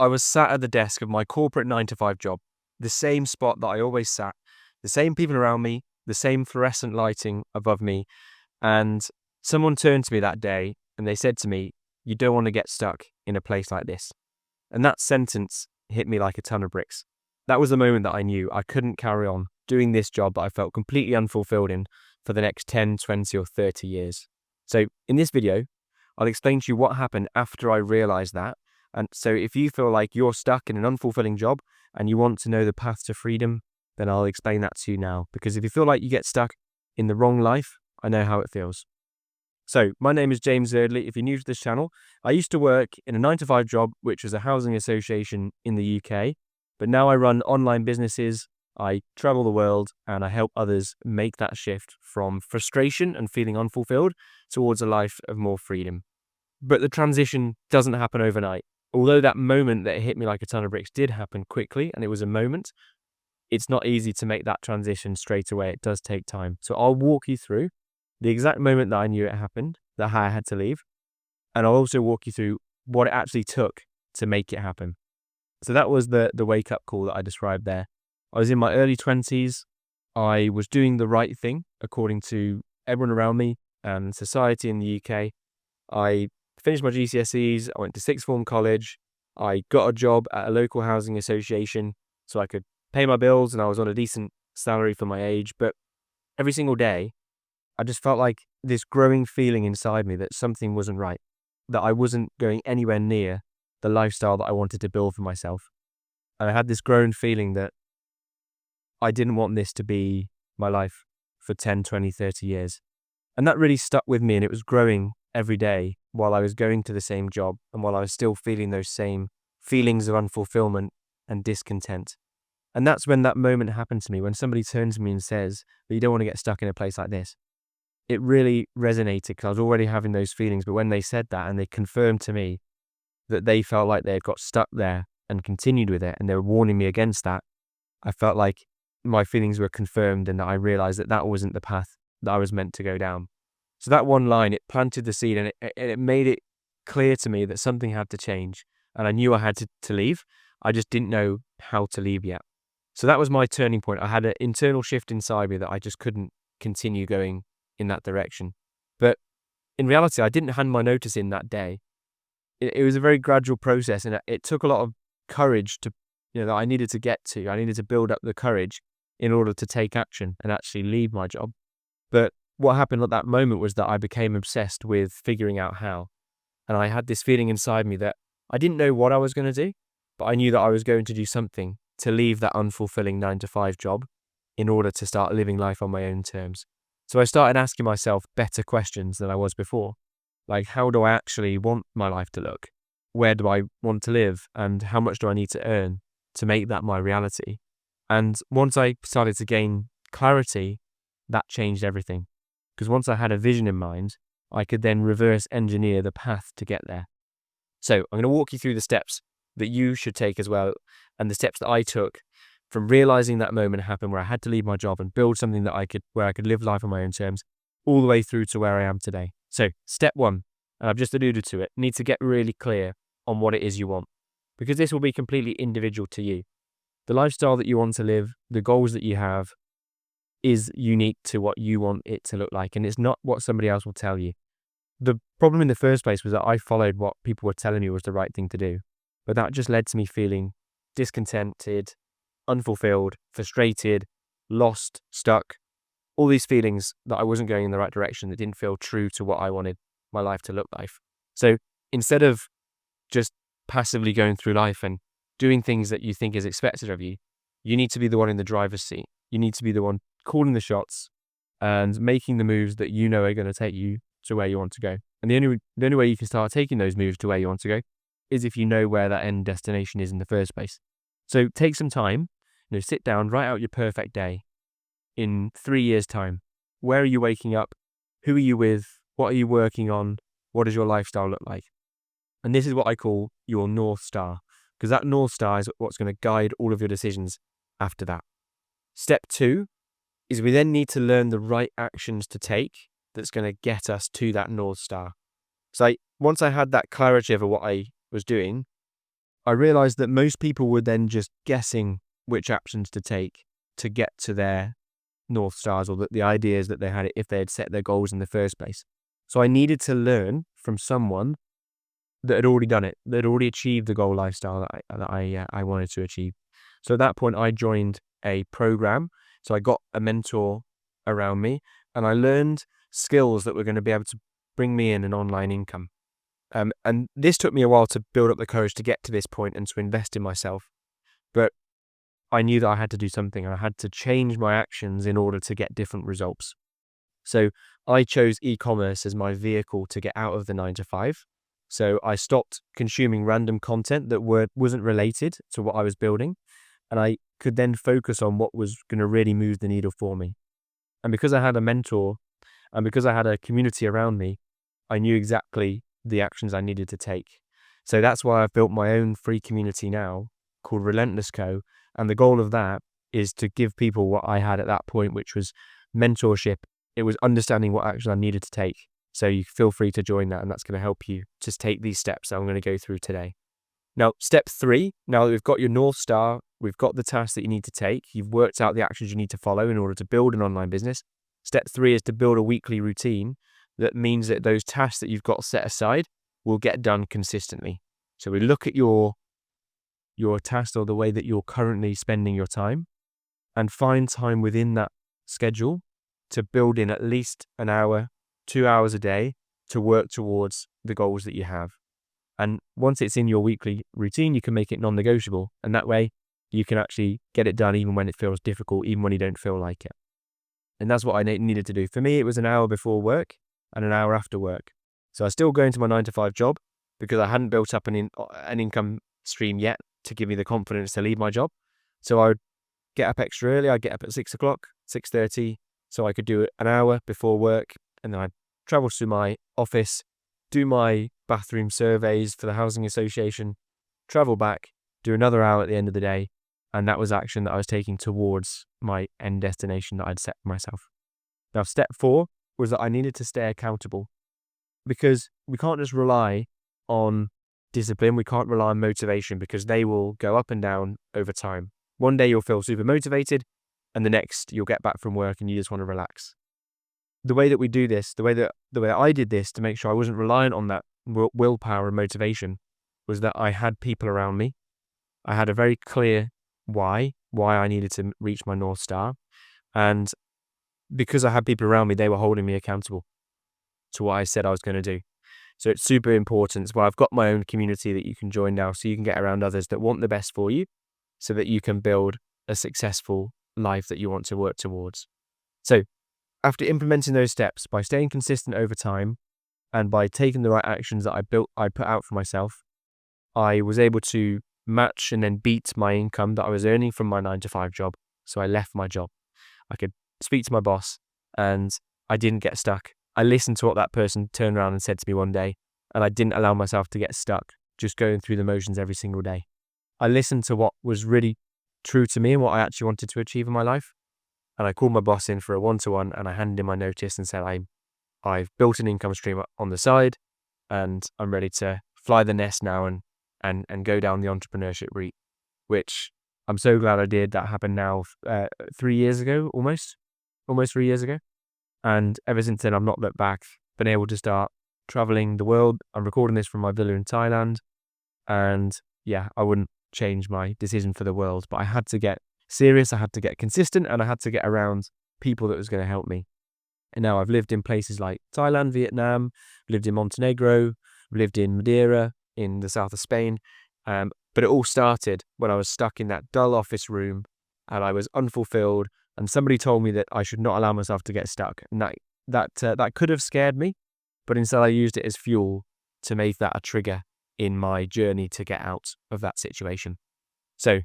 I was sat at the desk of my corporate 9 to 5 job, the same spot that I always sat, the same people around me, the same fluorescent lighting above me. And someone turned to me that day and they said to me, "You don't want to get stuck in a place like this." And that sentence hit me like a ton of bricks. That was the moment that I knew I couldn't carry on doing this job that I felt completely unfulfilled in for the next 10, 20 or 30 years. So in this video, I'll explain to you what happened after I realized that. And so if you feel like you're stuck in an unfulfilling job and you want to know the path to freedom, then I'll explain that to you now. Because if you feel like you get stuck in the wrong life, I know how it feels. So my name is James Eardley. If you're new to this channel, I used to work in a 9 to 5 job, which was a housing association in the UK. But now I run online businesses, I travel the world, and I help others make that shift from frustration and feeling unfulfilled towards a life of more freedom. But the transition doesn't happen overnight. Although that moment that hit me like a ton of bricks did happen quickly, and it was a moment, it's not easy to make that transition straight away. It does take time. So I'll walk you through the exact moment that I knew it happened, that I had to leave, and I'll also walk you through what it actually took to make it happen. So that was the wake-up call that I described there. I was in my early 20s. I was doing the right thing according to everyone around me and society in the UK. I finished my GCSEs, I went to sixth form college, I got a job at a local housing association so I could pay my bills and I was on a decent salary for my age. But every single day, I just felt like this growing feeling inside me that something wasn't right, that I wasn't going anywhere near the lifestyle that I wanted to build for myself. And I had this growing feeling that I didn't want this to be my life for 10, 20, 30 years. And that really stuck with me, and it was growing every day while I was going to the same job and while I was still feeling those same feelings of unfulfillment and discontent. And that's when that moment happened to me, when somebody turns to me and says, "But you don't want to get stuck in a place like this." It really resonated because I was already having those feelings. But when they said that and they confirmed to me that they felt like they had got stuck there and continued with it, and they were warning me against that, I felt like my feelings were confirmed and that I realized that that wasn't the path that I was meant to go down. So that one line, it planted the seed, and it made it clear to me that something had to change. And I knew I had to leave. I just didn't know how to leave yet. So that was my turning point. I had an internal shift inside me that I just couldn't continue going in that direction. But in reality, I didn't hand my notice in that day. It was a very gradual process, and it took a lot of courage to, that I needed to get to. I needed to build up the courage in order to take action and actually leave my job. But what happened at that moment was that I became obsessed with figuring out how. And I had this feeling inside me that I didn't know what I was going to do, but I knew that I was going to do something to leave that unfulfilling 9 to 5 job in order to start living life on my own terms. So I started asking myself better questions than I was before. Like, how do I actually want my life to look? Where do I want to live? And how much do I need to earn to make that my reality? And once I started to gain clarity, that changed everything. Because once I had a vision in mind, I could then reverse engineer the path to get there. So I'm going to walk you through the steps that you should take as well, and the steps that I took from realizing that moment happened where I had to leave my job and build something where I could live life on my own terms, all the way through to where I am today. So step one, and I've just alluded to it, need to get really clear on what it is you want, because this will be completely individual to you. The lifestyle that you want to live, the goals that you have, is unique to what you want it to look like, and it's not what somebody else will tell you. The problem in the first place was that I followed what people were telling me was the right thing to do, but that just led to me feeling discontented, unfulfilled, frustrated, lost, stuck, all these feelings that I wasn't going in the right direction, that didn't feel true to what I wanted my life to look like. So instead of just passively going through life and doing things that you think is expected of you, you need to be the one in the driver's seat. You need to be the one calling the shots and making the moves that you know are going to take you to where you want to go. And the only way you can start taking those moves to where you want to go is if you know where that end destination is in the first place. So take some time, sit down, write out your perfect day in 3 years' time. Where are you waking up? Who are you with? What are you working on? What does your lifestyle look like? And this is what I call your North Star, because that North Star is what's going to guide all of your decisions after that. Step 2 is we then need to learn the right actions to take that's going to get us to that North Star. So once I had that clarity over what I was doing, I realized that most people were then just guessing which actions to take to get to their North Stars, or the ideas that they had if they had set their goals in the first place. So I needed to learn from someone that had already done it, that had already achieved the goal lifestyle that I wanted to achieve. So at that point, I joined a program. So I got a mentor around me, and I learned skills that were going to be able to bring me in an online income. And this took me a while to build up the courage to get to this point and to invest in myself. But I knew that I had to do something. I had to change my actions in order to get different results. So I chose e-commerce as my vehicle to get out of the 9-to-5. So I stopped consuming random content that wasn't related to what I was building, and I could then focus on what was going to really move the needle for me. And because I had a mentor and because I had a community around me, I knew exactly the actions I needed to take. So that's why I've built my own free community now called Relentless Co. And the goal of that is to give people what I had at that point, which was mentorship. It was understanding what action I needed to take. So you feel free to join that, and that's going to help you just take these steps that I'm going to go through today. Now, step 3, now that we've got your North Star, we've got the tasks that you need to take, you've worked out the actions you need to follow in order to build an online business. Step 3 is to build a weekly routine that means that those tasks that you've got set aside will get done consistently. So we look at your tasks, or the way that you're currently spending your time, and find time within that schedule to build in at least an hour, 2 hours a day to work towards the goals that you have. And once it's in your weekly routine, you can make it non-negotiable. And that way you can actually get it done even when it feels difficult, even when you don't feel like it. And that's what I needed to do. For me, it was an hour before work and an hour after work. So I was still going to my 9-to-5 job because I hadn't built up an income stream yet to give me the confidence to leave my job. So I would get up extra early. I'd get up at 6 o'clock, 6:30, so I could do it an hour before work. And then I'd travel to my office, do my bathroom surveys for the housing association, travel back, do another hour at the end of the day. And that was action that I was taking towards my end destination that I'd set for myself. Now, step 4 was that I needed to stay accountable, because we can't just rely on discipline. We can't rely on motivation, because they will go up and down over time. One day you'll feel super motivated, and the next you'll get back from work and you just want to relax. The way that we do this, the way I did this to make sure I wasn't reliant on that willpower and motivation, was that I had people around me. I had a very clear why I needed to reach my North Star. And because I had people around me, they were holding me accountable to what I said I was going to do. So it's super important. Well, I've got my own community that you can join now, so you can get around others that want the best for you, so that you can build a successful life that you want to work towards. So after implementing those steps, by staying consistent over time and by taking the right actions that I put out for myself, I was able to match and then beat my income that I was earning from my 9-to-5 job. So I left my job. I could speak to my boss and I didn't get stuck. I listened to what that person turned around and said to me one day, and I didn't allow myself to get stuck just going through the motions every single day. I listened to what was really true to me and what I actually wanted to achieve in my life. And I called my boss in for a one-to-one, and I handed in my notice and said, I've built an income stream on the side, and I'm ready to fly the nest now and go down the entrepreneurship route, which I'm so glad I did. That happened now 3 years ago, almost 3 years ago. And ever since then, I've not looked back, been able to start traveling the world. I'm recording this from my villa in Thailand. And yeah, I wouldn't change my decision for the world, but I had to get serious, I had to get consistent, and I had to get around people that was going to help me. And now I've lived in places like Thailand, Vietnam, lived in Montenegro, lived in Madeira, in the south of Spain. But it all started when I was stuck in that dull office room and I was unfulfilled, and somebody told me that I should not allow myself to get stuck. And that could have scared me, but instead I used it as fuel to make that a trigger in my journey to get out of that situation. So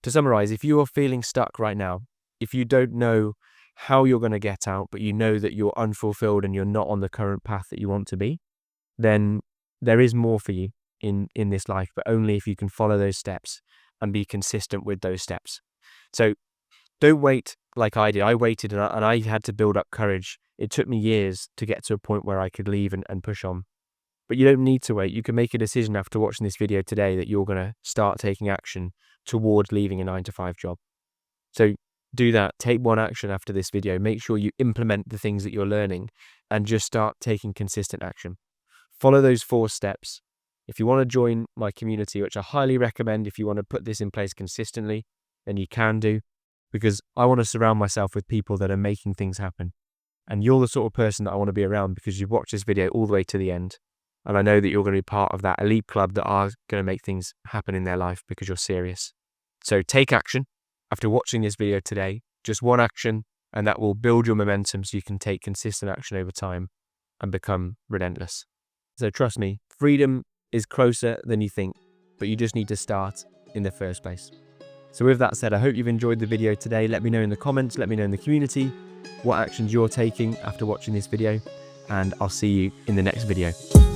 to summarize, if you are feeling stuck right now, if you don't know how you're going to get out, but you know that you're unfulfilled and you're not on the current path that you want to be, then there is more for you in this life, but only if you can follow those steps and be consistent with those steps. So don't wait like I did. I waited and I had to build up courage. It took me years to get to a point where I could leave and push on. But you don't need to wait. You can make a decision after watching this video today that you're going to start taking action towards leaving a 9-to-5 job. So do that. Take one action after this video. Make sure you implement the things that you're learning and just start taking consistent action. Follow those 4 steps. If you want to join my community, which I highly recommend if you want to put this in place consistently, then you can do, because I want to surround myself with people that are making things happen. And you're the sort of person that I want to be around because you've watched this video all the way to the end. And I know that you're going to be part of that elite club that are going to make things happen in their life because you're serious. So take action after watching this video today. Just one action, and that will build your momentum so you can take consistent action over time and become relentless. So trust me, freedom is closer than you think, but you just need to start in the first place. So with that said, I hope you've enjoyed the video today. Let me know in the comments, let me know in the community what actions you're taking after watching this video, and I'll see you in the next video.